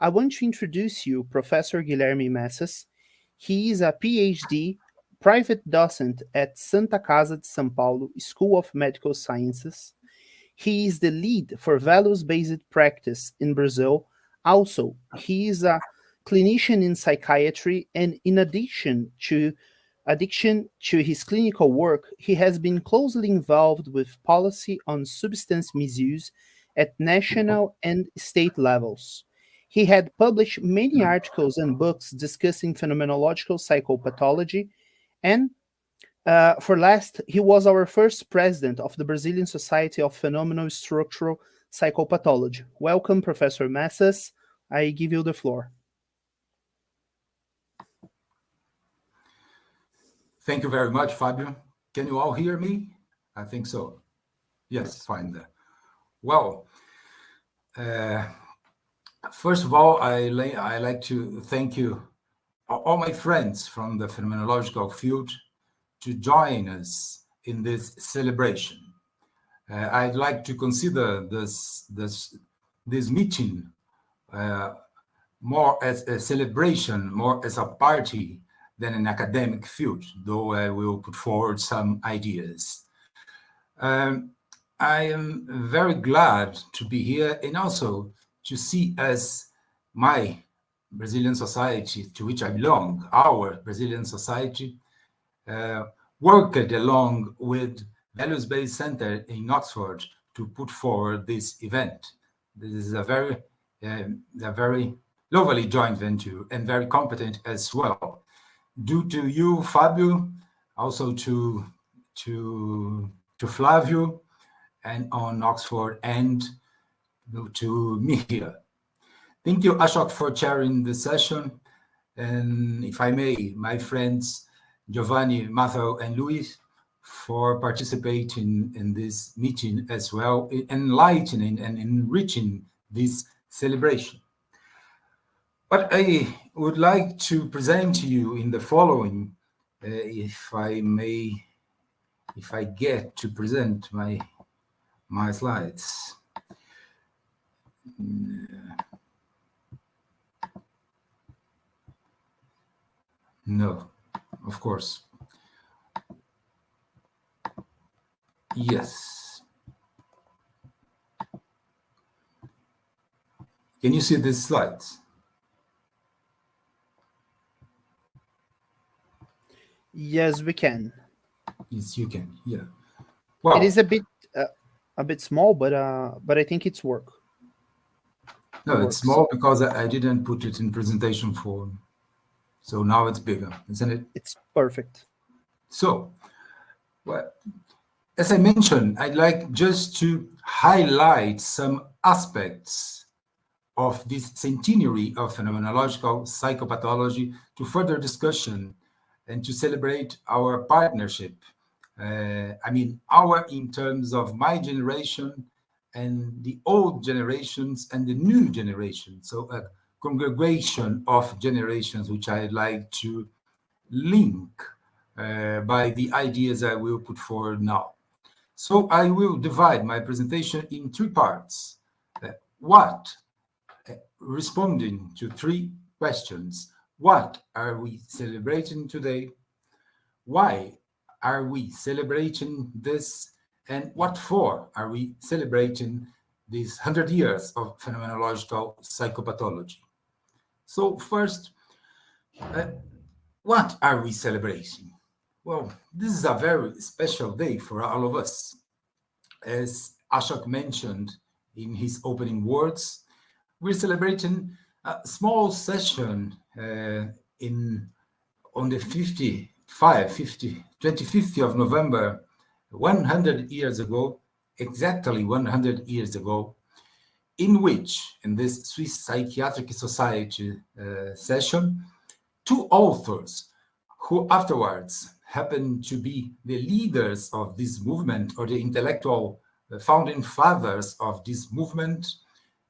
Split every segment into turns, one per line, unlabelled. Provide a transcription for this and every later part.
I want to introduce you Professor Guilherme Messas. He is a PhD, private docent at Santa Casa de São Paulo School of Medical Sciences. He is the lead for values-based practice in Brazil. Also, he is a clinician in psychiatry, and in addition to his clinical work, he has been closely involved with policy on substance misuse at national and state levels. He had published many articles and books discussing phenomenological psychopathology, and for last, he was our first president of the Brazilian Society of Phenomenal Structural Psychopathology. Welcome, Professor Messas. I give you the floor.
Thank you very much, Fabio. Can you all hear me? I think so. Yes, fine there. Well, first of all, I like to thank you, all my friends from the phenomenological field, to join us in this celebration. I'd like to consider this meeting more as a celebration, more as a party than an academic field, though I will put forward some ideas. I am very glad to be here and also to see as my Brazilian society to which I belong, our Brazilian society, worked along with Values-Based Center in Oxford to put forward this event. This is a very lovely joint venture and very competent as well. Due to you, Fabio, also to Flavio, and on Oxford, and to me here. Thank you, Ashok, for chairing the session. And if I may, my friends, Giovanni, Matthew, and Luis, for participating in this meeting as well, enlightening and enriching this celebration. What I would like to present to you in the following, if I may, if I get to present my slides. No, of course. Yes. Can you see these slides?
Yes, we can.
Yes, you can. Yeah. Well,
it is a bit small, but I think it's work.
No, it's small because I didn't put it in presentation form. So now it's bigger, isn't it?
It's perfect.
So, well, as I mentioned, I'd like just to highlight some aspects of this centenary of phenomenological psychopathology to further discussion and to celebrate our partnership. Our in terms of my generation and the old generations and the new generation. So a congregation of generations, which I'd like to link by the ideas I will put forward now. So I will divide my presentation in three parts. Responding to three questions. What are we celebrating today? Why are we celebrating this? And what for are we celebrating these 100 years of phenomenological psychopathology? So first, what are we celebrating? Well, this is a very special day for all of us. As Ashok mentioned in his opening words, we're celebrating a small session on the 25th of November, 100 years ago, exactly 100 years ago, in which, in this Swiss Psychiatric Society session, two authors who afterwards happened to be the leaders of this movement or the intellectual founding fathers of this movement,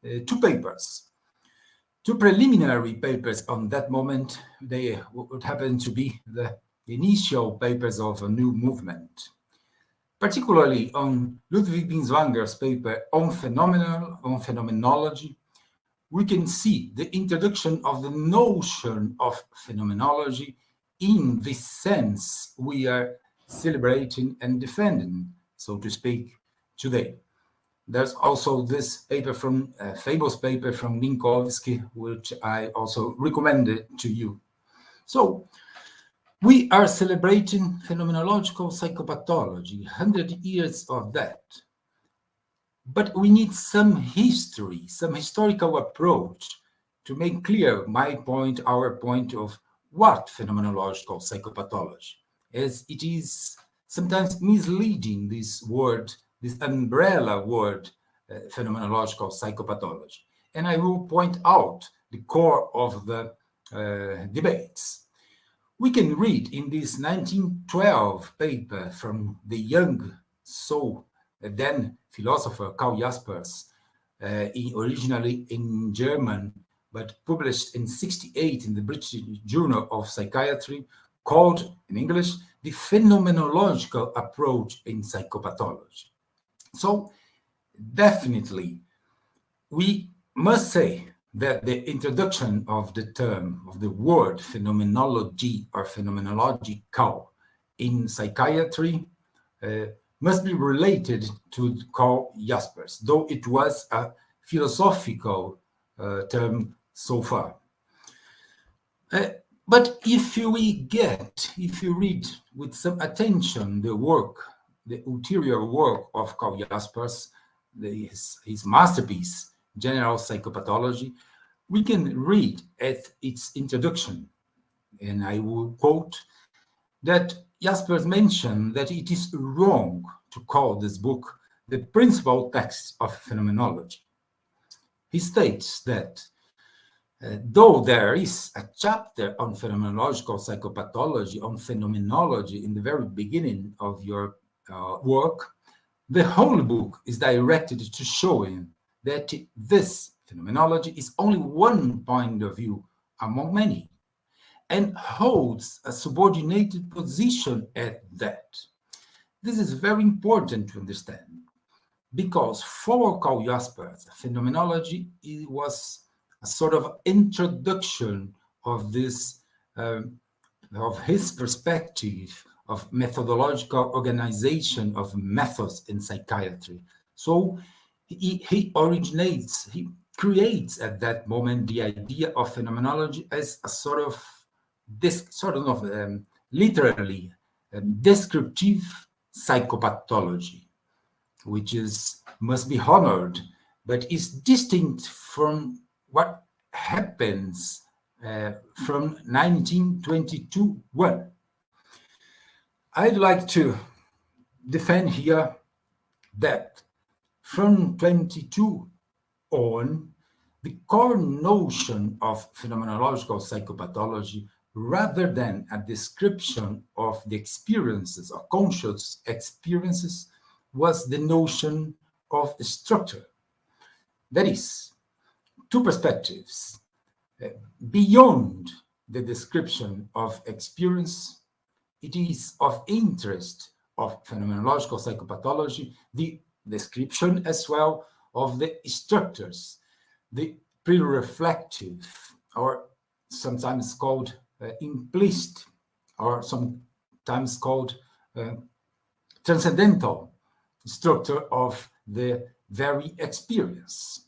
two preliminary papers on that moment. They would happen to be the initial papers of a new movement, particularly on Ludwig Binswanger's paper on phenomenology, we can see the introduction of the notion of phenomenology in the sense we are celebrating and defending, so to speak, today. There's also this paper from, a famous paper from Minkowski, which I also recommended to you. So we are celebrating phenomenological psychopathology, 100 years of that. But we need some history, some historical approach to make clear my point, our point of what phenomenological psychopathology, as it is sometimes misleading, this word, this umbrella word, phenomenological psychopathology. And I will point out the core of the debates. We can read in this 1912 paper from the young soul, then philosopher Karl Jaspers, originally in German, but published in '68 in the British Journal of Psychiatry, called in English, The Phenomenological Approach in Psychopathology. So definitely, we must say that the introduction of the term, of the word phenomenology or phenomenological in psychiatry must be related to Karl Jaspers, though it was a philosophical term so far. But if you read with some attention the work, the ulterior work of Karl Jaspers, his masterpiece, General Psychopathology, we can read at its introduction, and I will quote, that Jaspers mentioned that it is wrong to call this book the principal text of phenomenology. He states that though there is a chapter on phenomenological psychopathology, on phenomenology in the very beginning of your work, the whole book is directed to showing that this phenomenology is only one point of view among many, and holds a subordinated position at that. This is very important to understand, because for Karl Jaspers, phenomenology was a sort of introduction of this, of his perspective of methodological organization of methods in psychiatry. So he creates at that moment the idea of phenomenology as a sort of literally descriptive psychopathology, which must be honored, but is distinct from what happens from 1922 on. I'd like to defend here that from 22 on, the core notion of phenomenological psychopathology, rather than a description of the experiences or conscious experiences, was the notion of structure. That is, two perspectives. Beyond the description of experience, it is of interest of phenomenological psychopathology the description as well of the structures, the pre-reflective, or sometimes called implicit, or sometimes called transcendental structure of the very experience.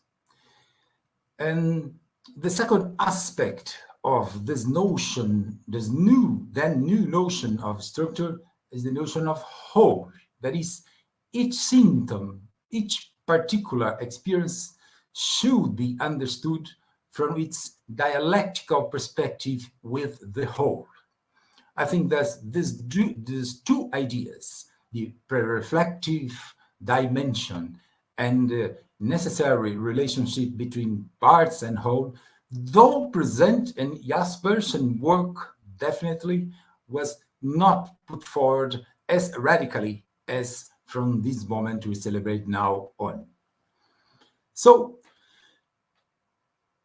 And the second aspect of this notion, this new notion of structure, is the notion of whole. That is, each symptom, each particular experience should be understood from its dialectical perspective with the whole. I think that these two ideas, the pre-reflective dimension and the necessary relationship between parts and whole, though present in Jaspersian work, definitely was not put forward as radically as from this moment we celebrate now on. So,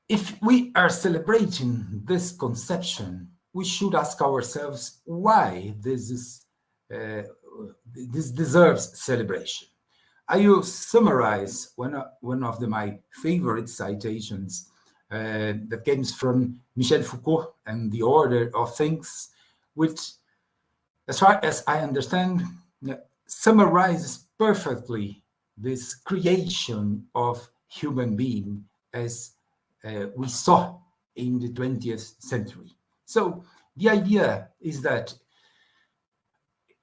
if we are celebrating this conception, we should ask ourselves why this deserves celebration. I will summarize one of my favorite citations that comes from Michel Foucault and the order of things, which, as far as I understand, summarizes perfectly this creation of human being as we saw in the 20th century. So the idea is that,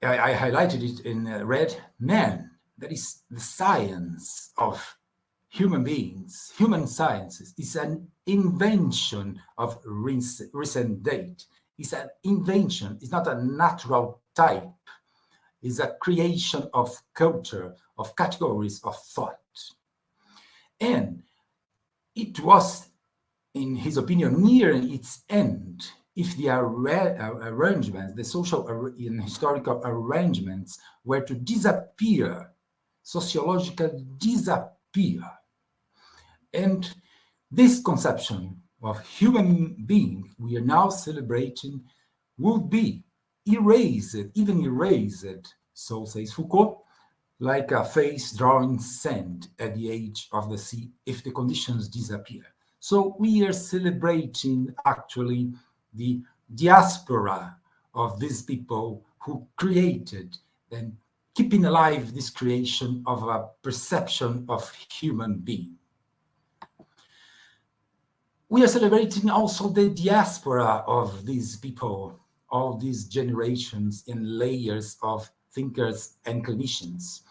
I highlighted it in red, man, that is the science of human beings, human sciences, is an invention of recent date. It's an invention, it's not a natural type. It's a creation of culture, of categories of thought. And it was, in his opinion, nearing its end if the arrangements, the social and historical arrangements, were to disappear, sociologically disappear. And this conception of human being we are now celebrating would be erased, even erased, so says Foucault, like a face drawing sand at the edge of the sea if the conditions disappear. So we are celebrating actually the diaspora of these people who created and keeping alive this creation of a perception of human being. We are celebrating also the diaspora of these people, all these generations and layers of thinkers and clinicians,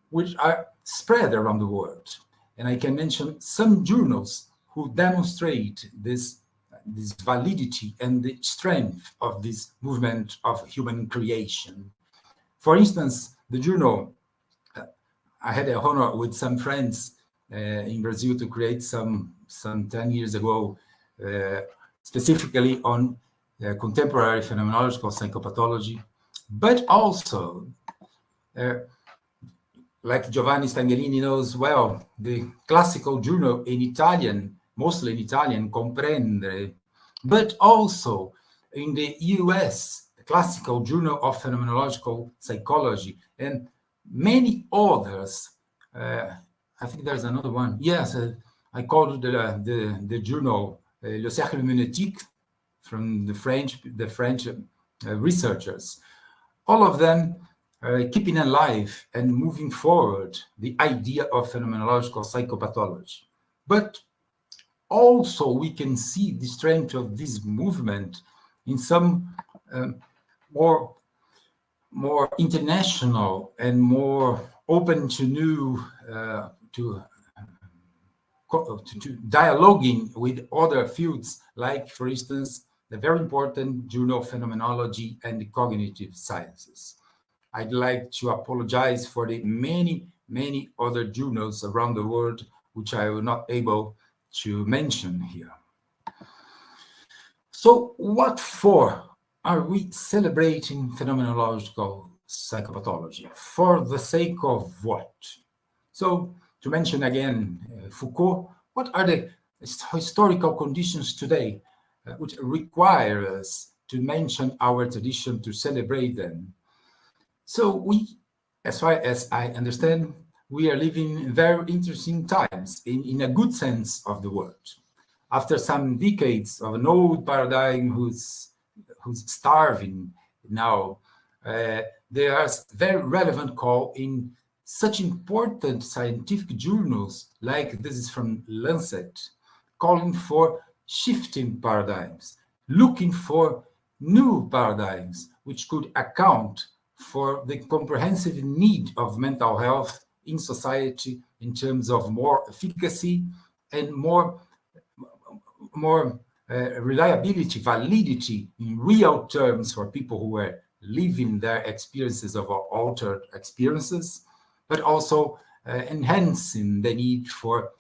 which are spread around the world. And I can mention some journals who demonstrate this validity and the strength of this movement of human creation. For instance, the journal, I had the honor with some friends in Brazil to create some 10 years ago, specifically on contemporary phenomenological psychopathology, but also, like Giovanni Stanghellini knows well, the Classical Juno in Italian, mostly in Italian, Comprendere, but also in the US, the Classical Juno of Phenomenological Psychology, and many others. I think there's another one. Yes, I called the journal Le Cercle Herméneutique from the French researchers. All of them keeping alive and moving forward the idea of phenomenological psychopathology. But also we can see the strength of this movement in some more international and more open to new to dialoguing with other fields, like, for instance, the very important journal Phenomenology and the Cognitive Sciences. I'd like to apologize for the many other journals around the world which I was not able to mention here. So what for are we celebrating phenomenological psychopathology? For the sake of what? So to mention again Foucault, what are the historical conditions today which require us to mention our tradition, to celebrate them? So we, as far as I understand, we are living in very interesting times in a good sense of the word. After some decades of an old paradigm who's starving now, there is very relevant call in such important scientific journals, like this is from Lancet, calling for shifting paradigms, looking for new paradigms which could account for the comprehensive need of mental health in society in terms of more efficacy and more reliability, validity in real terms for people who were living their experiences of altered experiences, but also enhancing the need for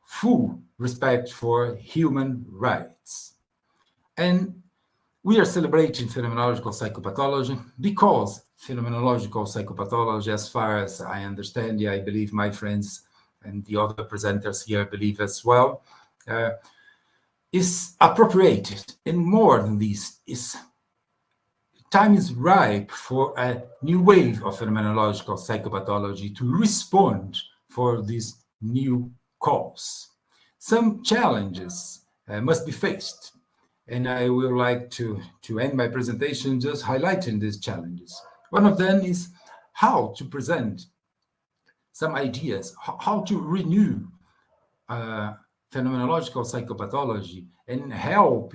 full respect for human rights. And we are celebrating phenomenological psychopathology because phenomenological psychopathology, as far as I understand, I believe my friends and the other presenters here believe as well, is appropriated. And more than this, time is ripe for a new wave of phenomenological psychopathology to respond for this new cause. some challenges must be faced. And I would like to end my presentation just highlighting these challenges. One of them is how to present some ideas, how to renew phenomenological psychopathology and help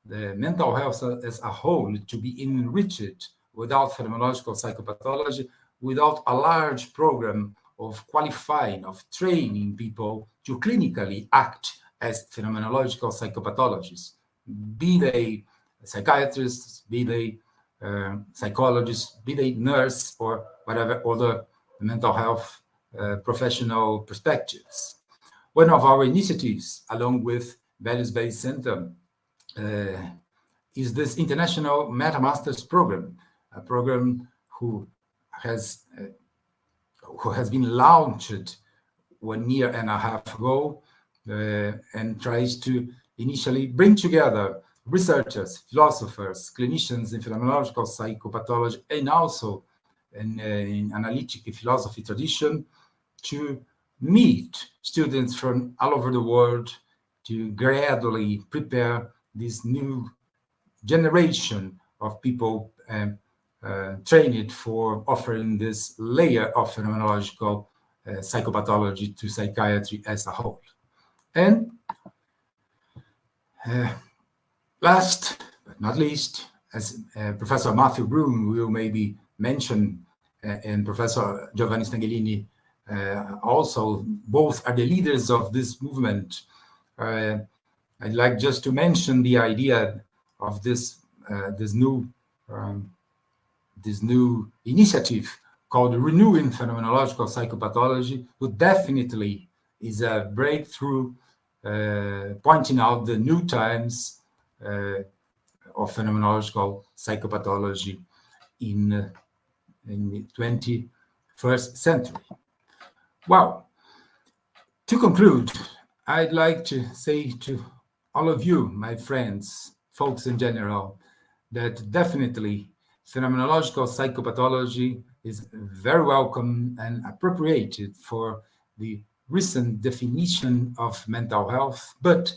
the mental health as a whole to be enriched without phenomenological psychopathology, without a large program of qualifying, of training people to clinically act as phenomenological psychopathologists, be they psychiatrists, be they psychologists, be they nurse or whatever other mental health professional perspectives. One of our initiatives, along with Values-Based Center, is this International MetaMasters program, a program who has been launched 1 year and a half ago and tries to initially bring together researchers, philosophers, clinicians in phenomenological psychopathology, and also in analytic philosophy tradition, to meet students from all over the world to gradually prepare this new generation of people trained for offering this layer of phenomenological psychopathology to psychiatry as a whole. And last but not least, as Professor Matthew Broome will maybe mention, and Professor Giovanni Stanghellini also, both are the leaders of this movement. I'd like just to mention the idea of this new initiative called Renewing Phenomenological Psychopathology, who definitely is a breakthrough, pointing out the new times of phenomenological psychopathology in the 21st century. Well, to conclude, I'd like to say to all of you, my friends, folks in general, that definitely phenomenological psychopathology is very welcome and appropriated for the recent definition of mental health, but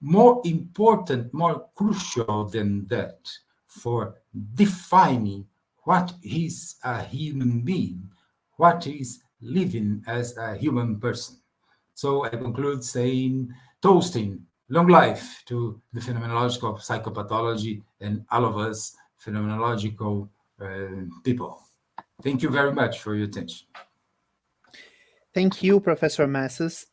more important, more crucial than that, for defining what is a human being, what is living as a human person. So I conclude saying, toasting long life to the phenomenological psychopathology and all of us phenomenological people. Thank you very much for your attention.
Thank you, Professor Messas.